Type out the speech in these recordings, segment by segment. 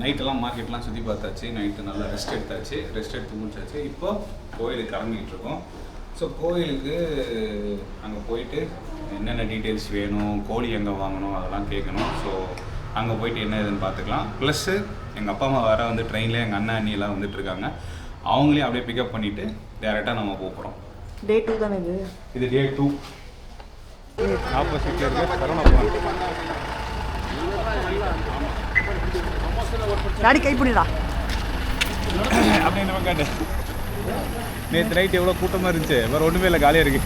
நைட்டெல்லாம் மார்க்கெட்லாம் சுற்றி பார்த்தாச்சு. நைட்டு நல்லா ரெஸ்ட் எடுத்து முடிச்சாச்சு. இப்போ கோயிலுக்கு கிளம்பிக்கிட்டு இருக்கோம். ஸோ கோயிலுக்கு அங்கே போயிட்டு என்னென்ன டீட்டெயில்ஸ் வேணும், கோழி எங்கே வாங்கணும் அதெல்லாம் கேட்கணும். ஸோ அங்கே போயிட்டு என்ன ஏதுன்னு பார்த்துக்கலாம். ப்ளஸ்ஸு எங்கள் அப்பா அம்மா வேறு வந்து ட்ரெயினில் எங்கள் அண்ணன் அண்ணியெல்லாம் வந்துட்டுருக்காங்க. அவங்களையும் அப்படியே பிக்கப் பண்ணிவிட்டு டேரெக்டாக நம்ம போகிறோம். டே 2 தானே இது டே 2. ஆப்போசிட்டில் இருக்க சரவணா டாடி கைப்பிடிடா அப்படின்னு நம்ம கேட்டேன். நேற்று நைட்டு எவ்வளோ கூட்டமாக இருந்துச்சு, வேறு ஒன்றுமே இல்லை, காலியாக இருக்குது.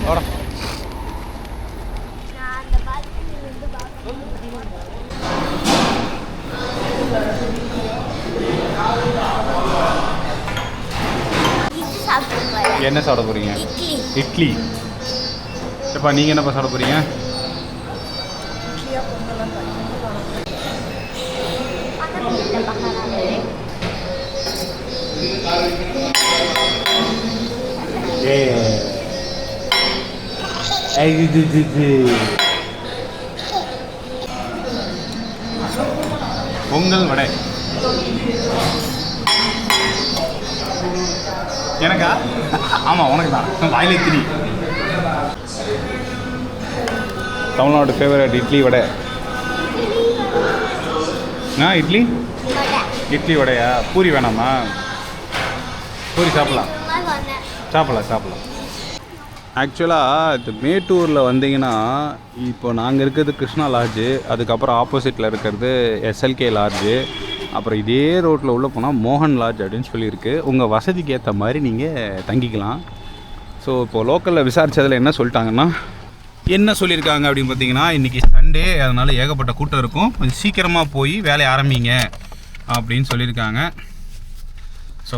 ஓடா என்ன சாப்பிட போகிறீங்க? இட்லி. இப்போ நீங்கள் என்னப்பா சாப்பிட போகிறீங்க? பொங்கல் வடை எனக்கா? ஆமாம் உனக்கு தான். வாயிலே திரி. தமிழ்நாடு ஃபேவரட் இட்லி வடை. இட்லி வடையா? பூரி வேணாமா? பூரி சாப்பிட்லாம். ஆக்சுவலாக இந்த மேட்டூரில் வந்தீங்கன்னா இப்போ நாங்கள் இருக்கிறது கிருஷ்ணா லாட்ஜு, அதுக்கப்புறம் ஆப்போசிட்டில் இருக்கிறது SLK லாட்ஜு, அப்புறம் இதே ரோட்டில் உள்ளே போனால் மோகன் லாட்ஜ் அப்படின்னு சொல்லியிருக்கு. உங்கள் வசதிக்கு ஏற்ற மாதிரி நீங்கள் தங்கிக்கலாம். ஸோ இப்போது லோக்கலில் விசாரித்ததில் என்ன சொல்லியிருக்காங்க அப்படின்னு பார்த்தீங்கன்னா, இன்றைக்கி சண்டே, அதனால் ஏகப்பட்ட கூட்டம் இருக்கும், கொஞ்சம் சீக்கிரமாக போய் வேலையை ஆரம்பிங்க அப்படின்னு சொல்லியிருக்காங்க. ஸோ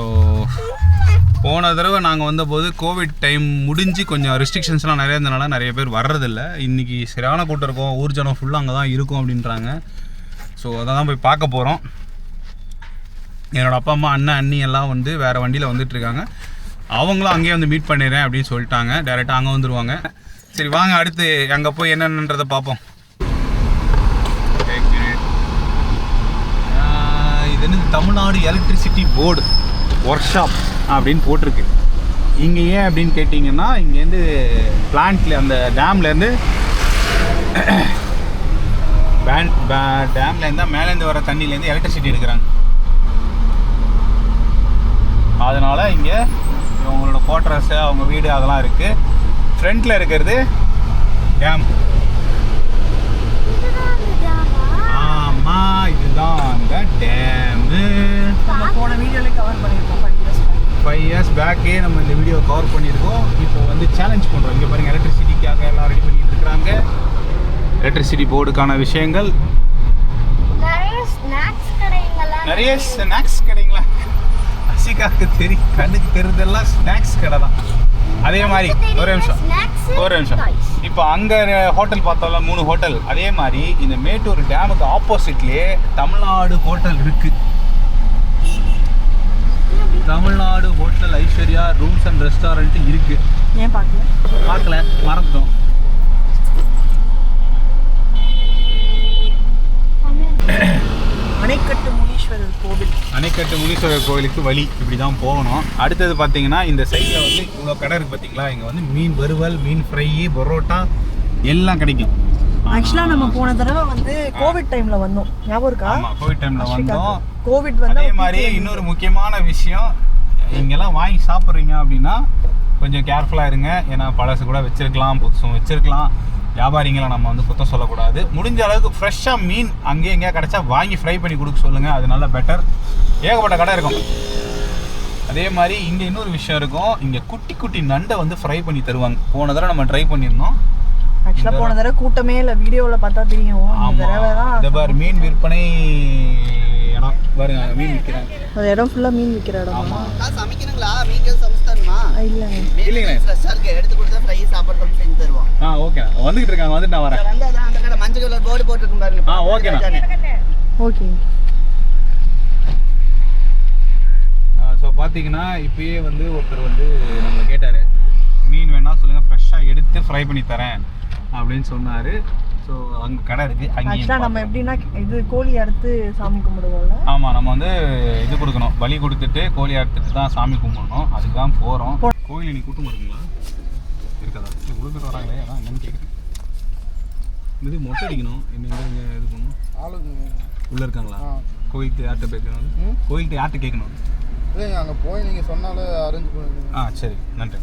போன தடவை நாங்கள் வந்தபோது கோவிட் டைம் முடிஞ்சு கொஞ்சம் ரெஸ்ட்ரிக்ஷன்ஸ்லாம் நிறைய இருந்தனால நிறைய பேர் வர்றதில்ல. இன்றைக்கி சரியான கூட்டம் இருக்கும், ஊர் ஜனம் ஃபுல்லாக அங்கே தான் இருக்கும் அப்படின்றாங்க. ஸோ அதை தான் போய் பார்க்க போகிறோம். என்னோடய அப்பா அம்மா அண்ணன் அண்ணி எல்லாம் வந்து வேறு வண்டியில் வந்துட்டுருக்காங்க. அவங்களும் அங்கேயே வந்து மீட் பண்ணிடுறேன் அப்படின்னு சொல்லிட்டாங்க. டேரெக்டாக அங்கே வந்துடுவாங்க. சரி வாங்க அடுத்து அங்கே போய் என்னென்னன்றதை பார்ப்போம். இது வந்து Tamil Nadu electricity board work shop அப்படின்னு போட்டிருக்கு. இங்கே ஏன் அப்படின்னு கேட்டிங்கன்னா, இங்கேருந்து பிளான்ட்டில் அந்த டேம்லேருந்து டேம்லேருந்து மேலேருந்து வர தண்ணியிலேருந்து எலக்ட்ரிசிட்டி எடுக்கிறாங்க. அதனால் இங்கே அவங்களோட குவார்ட்டர்ஸு, அவங்க வீடு அதெல்லாம் இருக்குது. ஃப்ரண்ட்டில் இருக்கிறது டேம். ஆமாம், இதுதான் அந்த டேமு. போன வீடியோவில் கவர் பண்ணியிருக்கோம். 5 years பேக்கே நம்ம இந்த வீடியோ கவர் பண்ணியிருக்கோம். இப்போ வந்து சேலஞ்ச் பண்ணுறோம். இங்கே பாருங்கள், எலக்ட்ரிசிட்டிக்காக எல்லாம் ரெடி பண்ணிட்டு இருக்கிறாங்க. எலக்ட்ரிசிட்டி போர்டுக்கான விஷயங்கள், நிறைய ஸ்நாக்ஸ் கடைங்களா? அசிகாவுக்கு தெரியும், கண்ணுக்கு தெரிஞ்சதெல்லாம் ஸ்நாக்ஸ் கடை தான். அதே மாதிரி ஒரு நிமிஷம் இப்போ அங்கே ஹோட்டல் பார்த்தோம்ல, 3 ஹோட்டல். அதே மாதிரி இந்த மேட்டூர் டேமுக்கு ஆப்போசிட்லேயே தமிழ்நாடு ஹோட்டல் இருக்குது. Tamil Nadu hotel Aishwarya rooms and restaurant இருக்குது. ஏன் பார்க்கல? மறந்துட்டோம். அணைக்கட்டு முனீஸ்வரர் கோவிலுக்கு வழி இப்படி தான் போகணும். அடுத்தது பார்த்தீங்கன்னா, இந்த சைடில் வந்து இவ்வளோ கடை இருக்குது பார்த்தீங்களா? இங்கே வந்து மீன் வறுவல், மீன் ஃப்ரை, பரோட்டா எல்லாம் கிடைக்கும். ஆக்சுவலாக நம்ம போன தடவை வந்து கோவிட் டைமில் வந்தோம், ஞாபகம் இருக்கா? ஆமாம், கோவிட் டைமில் வந்தோம். கோவிட் வந்து அதே மாதிரி இன்னொரு முக்கியமான விஷயம், இங்கெல்லாம் வாங்கி சாப்பிட்றீங்க அப்படின்னா கொஞ்சம் கேர்ஃபுல்லாக இருங்க. ஏன்னா பழசு கூட வச்சுருக்கலாம், புதுசும் வச்சுருக்கலாம். வியாபாரிங்களை நம்ம வந்து குத்தம் சொல்லக்கூடாது. முடிஞ்ச அளவுக்கு ஃப்ரெஷ்ஷாக மீன் அங்கேயும் எங்கேயா கிடச்சா வாங்கி ஃப்ரை பண்ணி கொடுக்க சொல்லுங்கள், அது நல்லா பெட்டர். ஏகப்பட்ட கடை இருக்கும். அதே மாதிரி இங்கே இன்னொரு விஷயம் இருக்கும், இங்கே குட்டி குட்டி நண்டை வந்து ஃப்ரை பண்ணி தருவாங்க. போன தடவை நம்ம ட்ரை பண்ணியிருந்தோம். ஆக்சுவலாக போன தடவை கூட்டமே இல்லை, வீடியோவில் பார்த்தா தெரியும். இந்த பாரு மீன் விற்பனை இடம் பாருங்க, மீன் விற்கிறாங்க. அந்த இடம் ஃபுல்லாக மீன் விற்கிற இடம். ஆமாம். சமைக்கணுங்களா? மீன் சமைச்சுமா? இல்லைங்க, ஃப்ரெஷ்ஷாக இருக்க எடுத்து கொடுத்தா ஃப்ரை சாப்பாடு பண்ணி செஞ்சு தருவோம். ஓகே, வந்துகிட்டு இருக்காங்க, வந்துட்டு நான் வரேன். வந்து அதான் அந்த கடை மஞ்சள் கலர் போர்டு போட்டுருக்கும் பாருங்க. ஓகே. ஸோ பார்த்தீங்கன்னா இப்பயே வந்து ஒருத்தர் வந்து நம்மளை கேட்டார், மீன் வேணால் சொல்லுங்கள், ஃப்ரெஷ்ஷாக எடுத்து ஃப்ரை பண்ணி தரேன் அப்படின்னு சொன்னார். ஸோ ஸோ அங்கே கடை இருக்குது ஆக்சுவலாக நம்ம அங்கேயும் எப்படின்னா இது கோழி அறுத்து சாமி கும்பிடுவோம்ல. ஆமாம், நம்ம வந்து இது கொடுக்கணும், பலி கொடுத்துட்டு கோழி அறுத்துட்டு தான் சாமி கும்பிடணும். அதுக்கு தான் போகிறோம். கோயில் நீ கூட்டம் இருக்குங்களா? இருக்காதா? உழுதுட்டு வராங்களே, அதான் என்னன்னு கேட்குறேன். இது மொட்டை அடிக்கணும், என்ன இது பண்ணணும். உள்ளே இருக்காங்களா? கோயில்கிட்ட யார்கிட்ட கேட்கணும்? கோயில்கிட்ட யார்கிட்ட கேட்கணும்? இல்லைங்க, அங்கே போய் நீங்கள் சொன்னாலே அரேஞ்ச் பண்ணுங்க. ஆ சரி, நன்றி.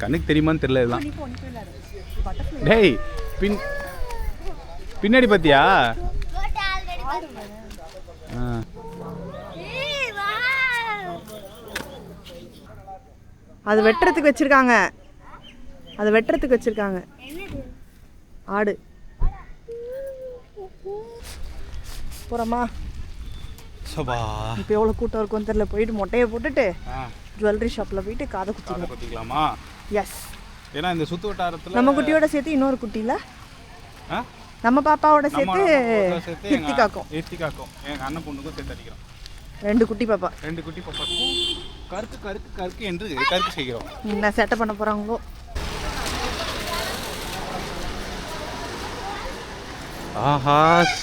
கண்ணுக்கு தெரியுமான்னு தெரியல இதெல்லாம். டேய் பின்னாடி பார்த்தியா? அது வெட்டுறதுக்கு வச்சிருக்காங்க. அது வெட்டுறதுக்கு வச்சிருக்காங்க ஆடு. போகிறோமா? சபா இப்போ எவ்வளோ கூட்டம் இருக்கும்னு தெரியல. போயிட்டு மொட்டையை போட்டுட்டு ஜுவல்லரி ஷாப்பில் போயிட்டு காதை குத்திக்கலாம். குத்திக்கலாமா? எஸ். ஏன்னா இந்த சுற்று வட்டாரத்தில் நம்ம குட்டியோட சேர்த்து இன்னொரு குட்டியில் நம்ம பாப்பாவோட சேர்த்து எத்திகாக்கும் எங்கள் அண்ணன் பொண்ணுக்கும் சேர்த்து அடிக்கிறோம். 2 குட்டி பாப்பா. 2 குட்டி பாப்பாக்கும் கருக்கு என்று கருக்கு செய்கிறோம். என்ன செட்டப் பண்ண போகிறாங்களோ. ஆஹா,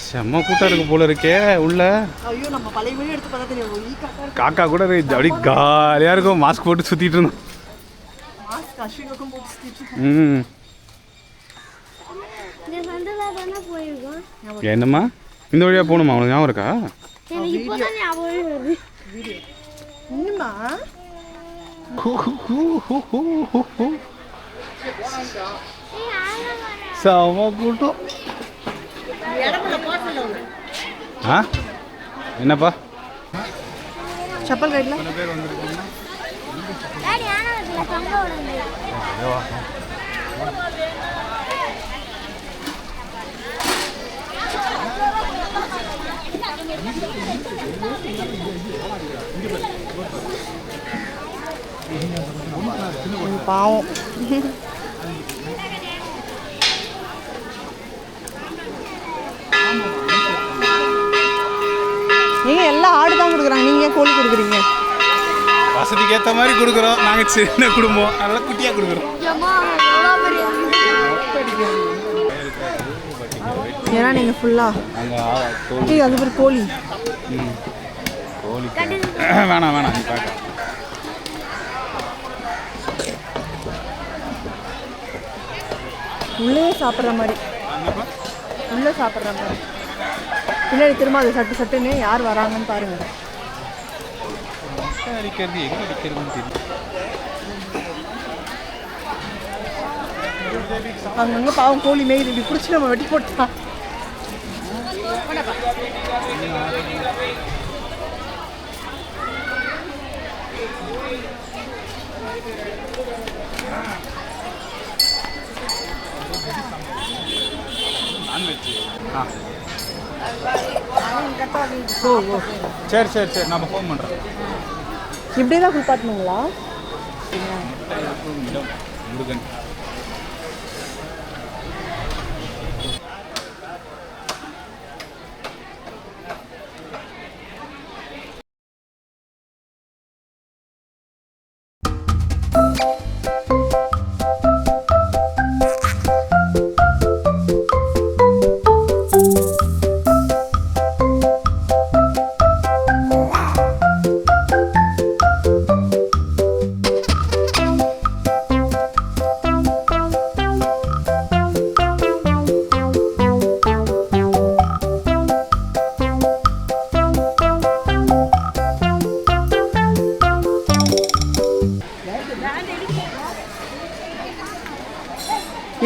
செம்ம கூட்டம் இருக்கு போல இருக்கே உள்ள. ஐயோ, நம்ம பழைய வீடியோ எடுத்து பார்த்தா தெரியும். காக்கா கூட அப்படி காலியாக இருக்கும். மாஸ்க் போட்டு சுற்றிட்டு இருந்தோம். மாஸ்க் அஸ்வினுக்கும் போட்டு சுற்றிட்டு. என்னம்மா இந்த வழியாக போகணுமா? அவனுக்கு ஞாபகம் இருக்கா? வீடியோ இன்னுமா செம கூட்டம். ஆ என்னப்பா? செப்பல் ரைட்ல பாவம். நீங்க எல்லாம் ஆடு தான் கொடுக்குறாங்க, நீங்க ஏன் கோழி கொடுக்குறீங்க? வசதிக்கு ஏற்ற மாதிரி கொடுக்குறோம். நாங்கள் சின்ன குடும்பம், அதெல்லாம் குட்டியாக கொடுக்குறோம். ஏன்னா நீங்கள் ஃபுல்லாக அது பேர் கோழி. கோழி வேணாம் வேணாம், நீ பார்க்க. உள்ளே சாப்பிட்ற மாதிரி, உள்ளே சாப்பிட்ற மாதிரி. பின்னாடி திரும்ப அது சட்டு சட்டுன்னு யார் வராங்கன்னு பாருங்க. அடிக்கிறது எங்கே அடிக்கிறதுன்னு தெரியும். அங்கங்கே பாவம் கோழி மேய்து இப்படி பிடிச்சி நம்ம வெட்டி போட்டா. ஓ ஓ சரி சரி சரி, நம்ம ஃபோன் பண்ணுறோம். இப்படியே தான் குளிப்பாட்டணுங்களா? முருகன்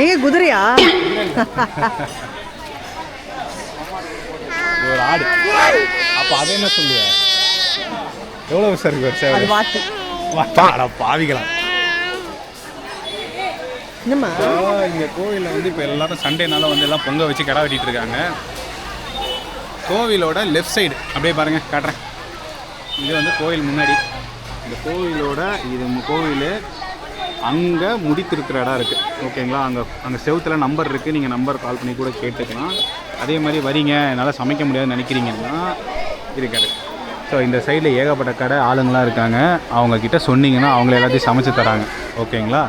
ஏங்க குதிரையா? ஒரு ஆடு. அப்போ அதை என்ன சொல்லுவ? எவ்வளோ சார் அது வாத்து. பாவிகளா? என்னம்மா இங்கே கோவிலில் வந்து இப்போ எல்லாரும் சண்டேனால வந்து எல்லாம் பொங்க வச்சு கடை வெட்டிட்டு இருக்காங்க. கோவிலோட லெஃப்ட் சைடு அப்படியே பாருங்கள், காட்டுறேன். இது வந்து கோவில் முன்னாடி. இந்த கோவிலோட இது கோவில் அங்கே முடித்திருக்கிற இடம் இருக்குது, ஓகேங்களா? அங்கே செவுத்தில் நம்பர் இருக்குது, நீங்கள் நம்பர் கால் பண்ணி கூட கேட்டுக்கலாம். அதே மாதிரி வரீங்க, என்னால் சமைக்க முடியாதுன்னு நினைக்கிறீங்கன்னா இருக்காது. ஸோ இந்த சைடில் ஏகப்பட்ட கடை ஆளுங்களாம் இருக்காங்க. அவங்கக்கிட்ட சொன்னீங்கன்னா அவங்கள எல்லாத்தையும் சமைச்சு தராங்க. ஓகேங்களா?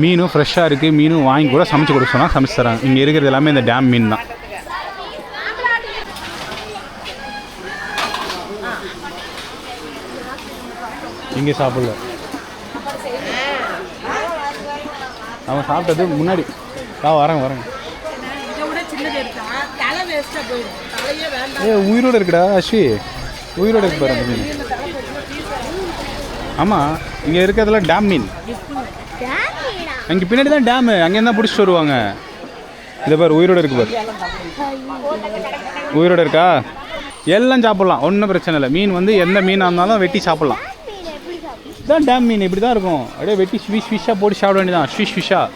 மீனும் ஃப்ரெஷ்ஷாக இருக்குது. மீனும் வாங்கி கூட சமைச்சு கொடுக்க சொன்னால் சமைச்சு தராங்க. இங்கே இருக்கிறது எல்லாமே இந்த டேம் மீன் தான். இங்கே சாப்பிடல, அவன் சாப்பிட்டது முன்னாடி. வரேங்க. உயிரோடு இருக்குடா அஸ்வி, உயிரோடு இருக்கு பாரு அந்த மீன். ஆமாம், இங்கே இருக்கிறதுலாம் டேம் மீன். அங்கே பின்னாடி தான் டேமு, அங்கேருந்து தான் பிடிச்சிட்டு வருவாங்க. இதை பாரு, உயிரோடு இருக்கு பாரு. உயிரோடு இருக்கா? எல்லாம் சாப்பிட்லாம், ஒன்றும் பிரச்சனை இல்லை. மீன் வந்து எந்த மீனாக இருந்தாலும் வெட்டி சாப்பிட்லாம். இதுதான் டேம் மீன், இப்படி தான் இருக்கும். அப்படியே வெட்டி ஃபிஷ்ஷாக போட்டு சாப்பிட வேண்டியதான். ஃபிஷ்ஷாக.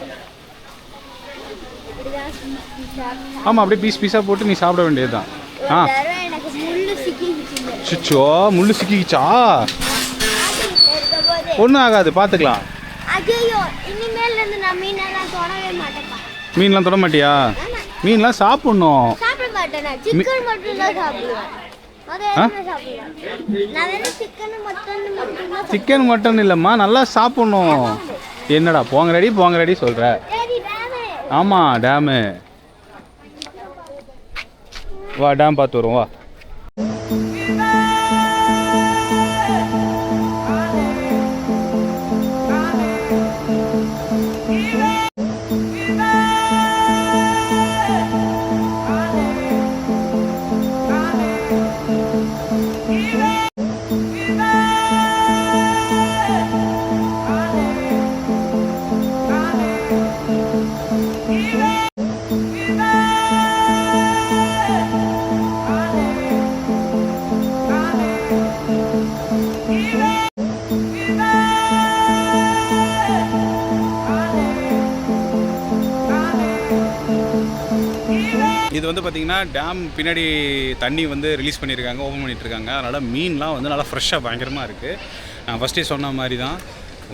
ஆமாம், அப்படியே பீஸாக போட்டு நீ சாப்பிட வேண்டியது தான். சுச்சோ, முள்ளு சிக்கிச்சா? ஒன்றும் ஆகாது, பார்த்துக்கலாம். மீன்லாம் தொட மாட்டியா? மீன்லாம் சாப்பிடணும். சிக்கன் மட்டன் இல்லைம்மா, நல்லா சாப்பிடணும். என்னடா போங்க ரெடி சொல்கிற? ஆமாம், டேமு. வா, டேம் பார்த்து வருவோம் வா. இது வந்து பார்த்திங்கன்னா டேம் பின்னாடி தண்ணி வந்து ரிலீஸ் பண்ணியிருக்காங்க, ஓப்பன் பண்ணிகிட்ருக்காங்க. அதனால் மீன்லாம் வந்து நல்லா ஃப்ரெஷ்ஷாக பயங்கரமாக இருக்குது. நான் ஃபஸ்ட்டே சொன்ன மாதிரி தான்,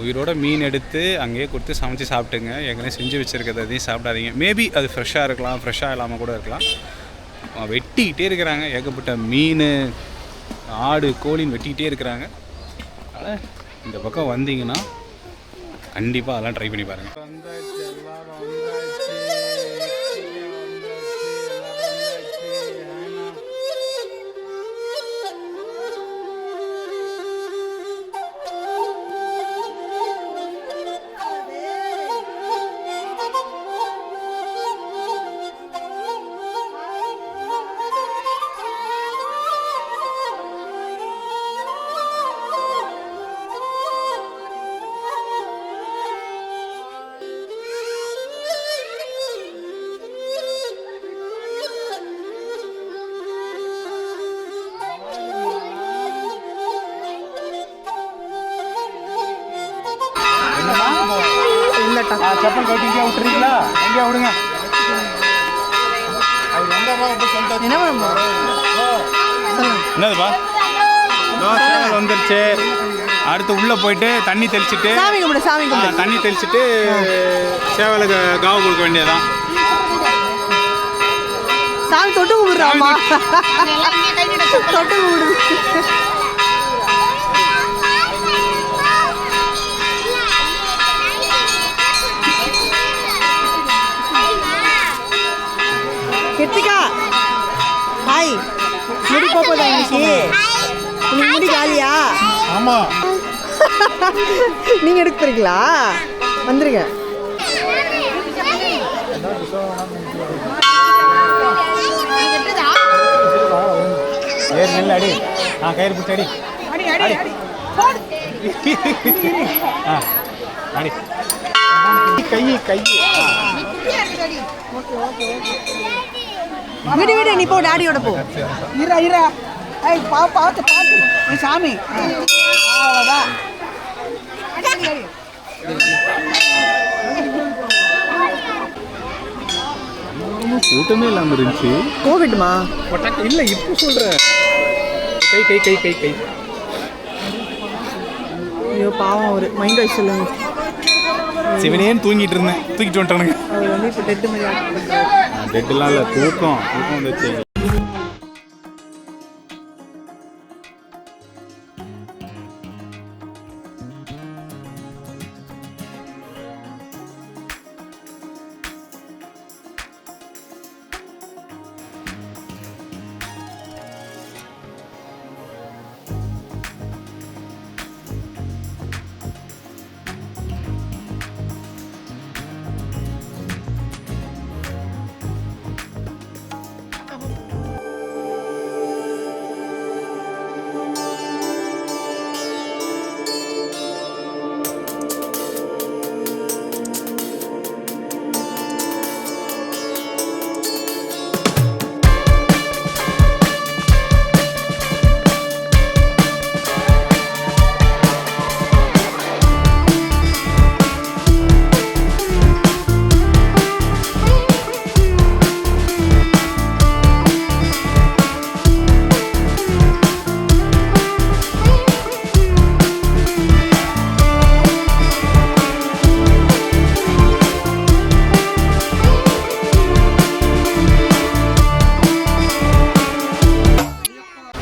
உயிரோட மீன் எடுத்து அங்கேயே கொடுத்து சமைச்சு சாப்பிட்டுங்க. ஏற்கனவே செஞ்சு வச்சுருக்கிறது அதையும் சாப்பிடாதீங்க. மேபி அது ஃப்ரெஷ்ஷாக இருக்கலாம், ஃப்ரெஷ்ஷாக இல்லாமல் கூட இருக்கலாம். வெட்டிக்கிட்டே இருக்கிறாங்க, ஏகப்பட்ட மீன், ஆடு, கோழின்னு வெட்டிக்கிட்டே இருக்கிறாங்க. அதனால் இந்த பக்கம் வந்தீங்கன்னா கண்டிப்பாக அதெல்லாம் ட்ரை பண்ணி பாருங்கள். செப்பல் கட்டி இங்கே விட்டுறீங்களா? எங்கேயா விடுங்க. என்னதுப்பா? சேவல் வந்துருச்சு. அடுத்து உள்ளே போயிட்டு தண்ணி தெளிச்சுட்டு தண்ணி தெளிச்சுட்டு சேவலுக்கு காவு கொடுக்க வேண்டியதான். சாமி தொட்டு கும்பிடுறாமா? தொட்டு கும்பிடு. கிருத்திகா ஹாய். முடி போப்பதா இன்னைக்கு? இன்னைக்கு முடி காலியா? ஆமாம். நீங்கள் எடுக்க போறீங்களா? வந்துருங்க. ஏறு நெல் அடி. கயிறு பிடிச்சி அடி. அடி. கை விடு விடு, நீ போ, டாடியோட போ. இரா பார்த்து சாமி. அவ்வளோதான். கூட்டமே இல்லாமல் இருந்துச்சு. கோவிட்மா இல்லை, இப்போ சொல்கிறேன். கை. ஐயோ பாவம், ஒரு மைண்ட் வாய்ஸ் சொல்லுங்க. சிவனேன்னு தூங்கிட்டு இருந்தேன், தூக்கிட்டு வந்துட்டானுங்க. அவர் வந்து இப்போ டெட்டு மாதிரி டெட்டுலாம் இல்லை, தூக்கம் வந்துச்சு.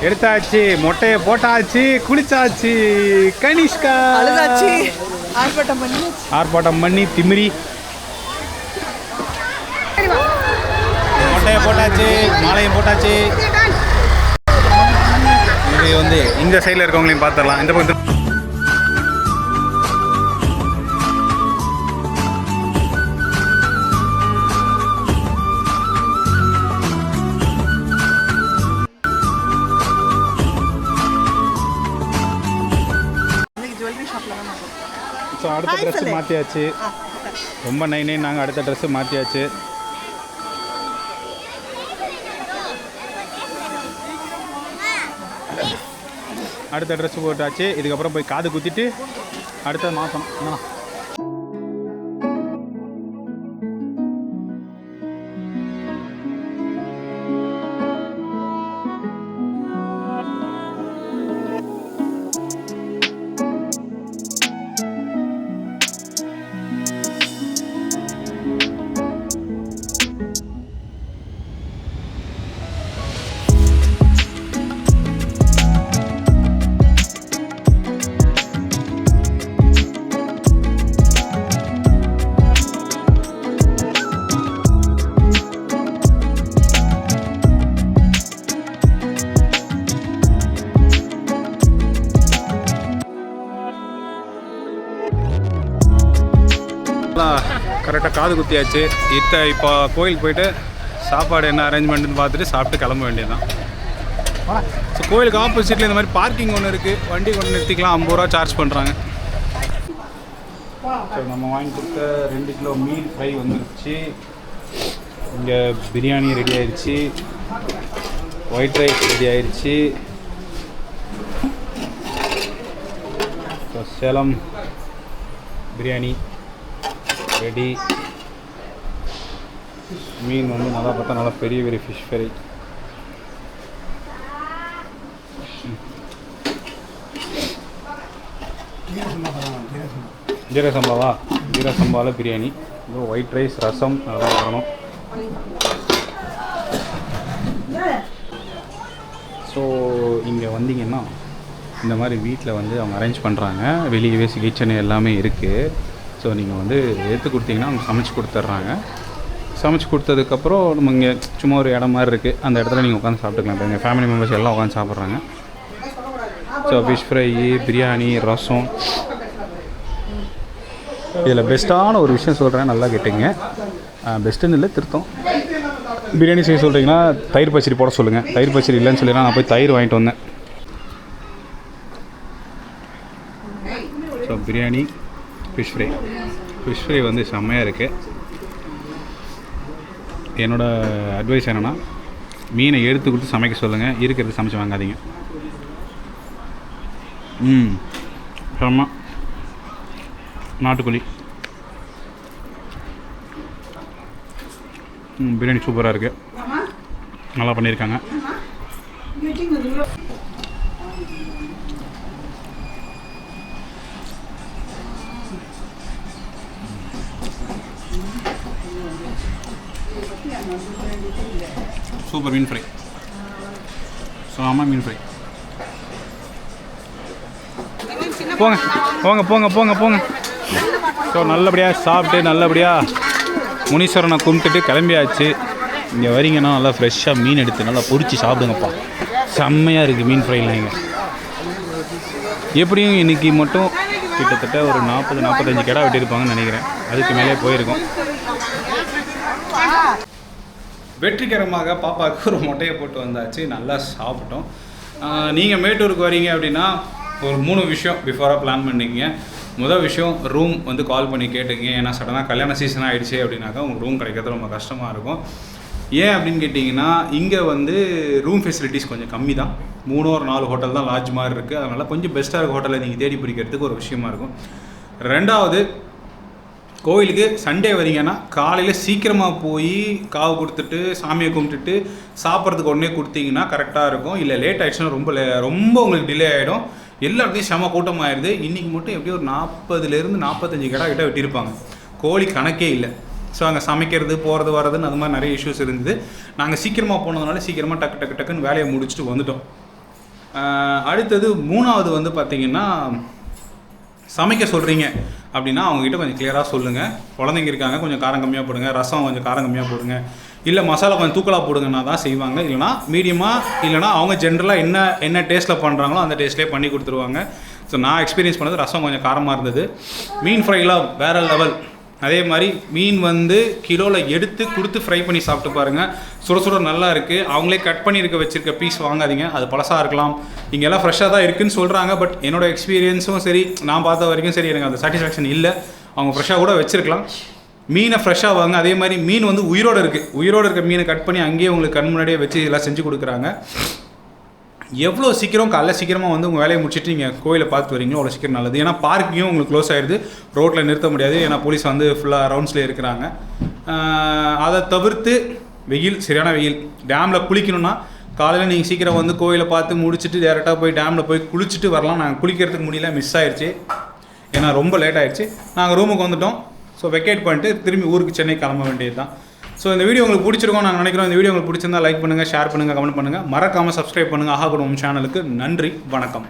எடுத்தாச்சு, மொட்டையை போட்டாச்சு, குளிச்சாச்சு. கனிஷ்கா அழுதாச்சு, ஆர்ப்பாட்டம் பண்ணி ஆர்ப்பாட்டம் பண்ணி திமிரி மொட்டையை போட்டாச்சு, மாலையும் போட்டாச்சு. இது வந்து இந்த சைடில் இருக்கவங்களையும் பார்த்துடலாம். இந்த பக்கத்தில் ஜுவல்லரி ஷாப்ல தான் நான் ஸோ அடுத்த ட்ரெஸ்ஸு மாற்றியாச்சு. ரொம்ப நைனே நாங்கள் அடுத்த ட்ரெஸ்ஸு மாற்றியாச்சு. அடுத்த ட்ரெஸ்ஸு போட்டாச்சு. இதுக்கப்புறம் போய் காது குத்திட்டு அடுத்த மாதம் கரெக்டாக காது குத்தியாச்சு. இப்போ கோயிலுக்கு போயிட்டு சாப்பாடு என்ன அரேஞ்ச்மெண்ட்டுன்னு பார்த்துட்டு சாப்பிட்டு கிளம்ப வேண்டியதுதான். ஸோ கோயிலுக்கு ஆப்போசிட்டில் இந்த மாதிரி பார்க்கிங் ஒன்று இருக்குது. வண்டி கொண்டு நிறுத்திக்கலாம். 50 ரூபா சார்ஜ் பண்ணுறாங்க. ஸோ நம்ம வாங்கி கொடுத்த 2 கிலோ மீன் ஃப்ரை வந்துருச்சு. இங்கே பிரியாணி ரெடி ஆயிடுச்சு, ஒயிட் ரைஸ் ரெடி ஆயிடுச்சு. So Salem biryani ready. மீன் வந்து நல்லா பார்த்தா நல்லா பெரிய பெரிய ஃபிஷ் ஃப்ரை. ஜீரக சம்பாவா? ஜீரக சம்பாவில் பிரியாணி, ஒயிட் ரைஸ், ரசம் அதெல்லாம் வரணும். ஸோ இங்கே வந்தீங்கன்னா இந்த மாதிரி வீட்டில் வந்து அவங்க அரேஞ்ச் பண்ணுறாங்க. வெளியவே கிச்சன் எல்லாமே இருக்குது. ஸோ நீங்கள் வந்து எடுத்து கொடுத்தீங்கன்னா அவங்க சமைச்சு கொடுத்துட்றாங்க. சமைச்சு கொடுத்ததுக்கப்புறம் நம்ம இங்கே சும்மா ஒரு இடம் மாதிரி இருக்குது. அந்த இடத்துல நீங்கள் உட்காந்து சாப்பிட்டுக்கலாம். இப்போ எங்கள் ஃபேமிலி மெம்பர்ஸ் எல்லாம் உட்காந்து சாப்பிட்றாங்க. ஸோ ஃபிஷ் ஃப்ரை, பிரியாணி, ரசம். இதில் பெஸ்ட்டான ஒரு விஷயம் சொல்கிறேன், நல்லா கேட்டுங்க. பெஸ்ட்டுன்னு இல்லை, திருத்தம். பிரியாணி செய்ய சொல்கிறீங்கன்னா தயிர் பச்சடி போட சொல்லுங்கள். தயிர் பச்சடி இல்லைன்னு சொல்லினா நான் போய் தயிர் வாங்கிட்டு வந்தேன். ஸோ பிரியாணி, ஃபிஷ் ஃப்ரை வந்து செம்மையாக இருக்குது. என்னோடய அட்வைஸ் என்னென்னா, மீனை எடுத்து கொடுத்து சமைக்க சொல்லுங்கள், இருக்கிறது சமைச்சு வாங்காதீங்க. செம்ம நாட்டுக்கோழி பிரியாணி சூப்பராக இருக்குது, நல்லா பண்ணியிருக்காங்க. சூப்பர் மீன் ஃப்ரை, சாமா மீன் ஃப்ரை. போங்க போங்க போங்க போங்க போங்க. ஸோ நல்லபடியாக சாப்பிட்டு நல்லபடியாக முனீஸ்வரனை கும்பிட்டுட்டு கிளம்பியாச்சு. இங்கே வரீங்கன்னா நல்லா ஃப்ரெஷ்ஷாக மீன் எடுத்து நல்லா பொரிச்சு சாப்பிடுங்கப்பா. செம்மையாக இருக்குது மீன் ஃப்ரைலாம். இங்கே எப்படியும் இன்றைக்கி மட்டும் கிட்டத்தட்ட ஒரு 40-45 கிடா வெட்டியிருப்பாங்கன்னு நினைக்கிறேன். அதுக்கு மேலே போயிருக்கோம். வெற்றிகரமாக பாப்பாவுக்கு ஒரு மொட்டையை போட்டு வந்தாச்சு. நல்லா சாப்பிட்டோம். நீங்கள் மேட்டூருக்கு வரீங்க அப்படின்னா ஒரு 3 விஷயம் பிஃபோராக பிளான் பண்ணிக்கிங்க. முதல் விஷயம், ரூம் வந்து கால் பண்ணி கேட்டுங்க. ஏன்னா சடனாக கல்யாண சீசன் ஆகிடுச்சு அப்படின்னாக்கா உங்களுக்கு ரூம் கிடைக்கிறது ரொம்ப கஷ்டமாக இருக்கும். ஏன் அப்படின்னு கேட்டிங்கன்னா, இங்கே வந்து ரூம் ஃபெசிலிட்டிஸ் கொஞ்சம் கம்மி தான். 3 or 4 ஹோட்டல் தான் லாட்ஜ் மாதிரி இருக்குது. அதனால் கொஞ்சம் பெஸ்ட்டாக இருக்க ஹோட்டலை நீங்கள் தேடி பிடிக்கிறதுக்கு ஒரு விஷயமா இருக்கும். ரெண்டாவது, கோயிலுக்கு சண்டே வரீங்கன்னா காலையில் சீக்கிரமாக போய் காவு கொடுத்துட்டு சாமியை கும்பிட்டுட்டு சாப்பிட்றதுக்கு உடனே கொடுத்தீங்கன்னா கரெக்டாக இருக்கும். இல்லை லேட் ஆகிடுச்சுன்னா ரொம்ப உங்களுக்கு டிலே ஆகிடும். எல்லா இடத்தையும் செம கூட்டம் ஆயிடுது. இன்றைக்கி மட்டும் எப்படியும் ஒரு 40-45 கடை கிட்ட வெட்டியிருப்பாங்க. கோழி கணக்கே இல்லை. ஸோ அங்கே சமைக்கிறது போகிறது வரதுன்னு அது மாதிரி நிறைய இஷ்யூஸ் இருந்தது. நாங்கள் சீக்கிரமாக போனதுனால சீக்கிரமாக டக்குன்னு வேலையை முடிச்சுட்டு வந்துட்டோம். அடுத்தது 3வது வந்து பார்த்திங்கன்னா சமைக்க சொல்கிறீங்க அப்படின்னா அவங்ககிட்ட கொஞ்சம் கிளியராக சொல்லுங்கள். குழந்தைங்க இருக்காங்க, கொஞ்சம் காரம் கம்மியாக போடுங்க, ரசம் கொஞ்சம் காரம் கம்மியாக போடுங்க, இல்லை மசாலா கொஞ்சம் தூக்கலாக போடுங்கன்னா தான் செய்வாங்க. இல்லைனா மீடியமாக, இல்லைனா அவங்க ஜென்ரலாக என்ன டேஸ்ட்டில் பண்ணுறாங்களோ அந்த டேஸ்ட்லேயே பண்ணி கொடுத்துருவாங்க. ஸோ நான் எக்ஸ்பீரியன்ஸ் பண்ணது ரசம் கொஞ்சம் காரமாக இருந்தது. மீன் ஃப்ரைலாம் வேறு லெவல். அதே மாதிரி மீன் வந்து கிலோவில் எடுத்து கொடுத்து ஃப்ரை பண்ணி சாப்பிட்டு பாருங்கள். சுட சுட நல்லா இருக்குது. அவங்களே கட் பண்ணியிருக்க வச்சுருக்க பீஸ் வாங்காதீங்க, அது பழசாக இருக்கலாம். இங்கெல்லாம் ஃப்ரெஷ்ஷாக தான் இருக்குதுன்னு சொல்கிறாங்க. பட் என்னோடய எக்ஸ்பீரியன்ஸும் சரி, நான் பார்த்த வரைக்கும் சரி, எனக்கு அந்த சாட்டிஸ்ஃபேக்ஷன் இல்லை. அவங்க ஃப்ரெஷ்ஷாக கூட வச்சுருக்கலாம். மீனை ஃப்ரெஷ்ஷாக வாங்க. அதே மாதிரி மீன் வந்து உயிரோடு இருக்க மீனை கட் பண்ணி அங்கேயே உங்களுக்கு கண் முன்னாடியே வச்சு எல்லாம் செஞ்சு கொடுக்குறாங்க. எவ்வளோ சீக்கிரம் காலைல சீக்கிரமாக வந்து உங்கள் வேலையை முடிச்சுட்டு நீங்கள் கோயிலை பார்த்து வரீங்களோ அவ்வளோ சீக்கிரம் நல்லது. ஏன்னா பார்க்கிங்கும் உங்களுக்கு க்ளோஸ் ஆகிடுது, ரோட்டில் நிறுத்த முடியாது, ஏன்னா போலீஸ் வந்து ஃபுல்லாக ரவுண்ட்ஸ்லேயே இருக்கிறாங்க. அதை தவிர்த்து சரியான வெயில். டேமில் குளிக்கணும்னா காலையில் நீங்கள் சீக்கிரம் வந்து கோயிலை பார்த்து முடிச்சுட்டு டேரெக்டாக போய் டேமில் போய் குளிச்சுட்டு வரலாம். நாங்கள் குளிக்கிறதுக்கு முடியல, மிஸ் ஆயிடுச்சு, ஏன்னா ரொம்ப லேட் ஆகிடுச்சு. நாங்கள் ரூமுக்கு வந்துவிட்டோம். ஸோ வெக்கேட் பண்ணிட்டு திரும்பி ஊருக்கு சென்னை கிளம்ப வேண்டியது தான். ஸோ இந்த வீடியோ உங்களுக்கு பிடிச்சிருக்கோம் நாங்கள் நினைக்கிறோம். இந்த வீடியோ உங்களுக்கு பிடிச்சிருந்தா லைக் பண்ணுங்கள், ஷேர் பண்ணுங்கள், கமெண்ட் பண்ணுங்கள். மறக்காமல் சப்ஸ்கிரைப் பண்ணுங்கள் ஆஹா குடும்பம் சேனலுக்கு. நன்றி, வணக்கம்.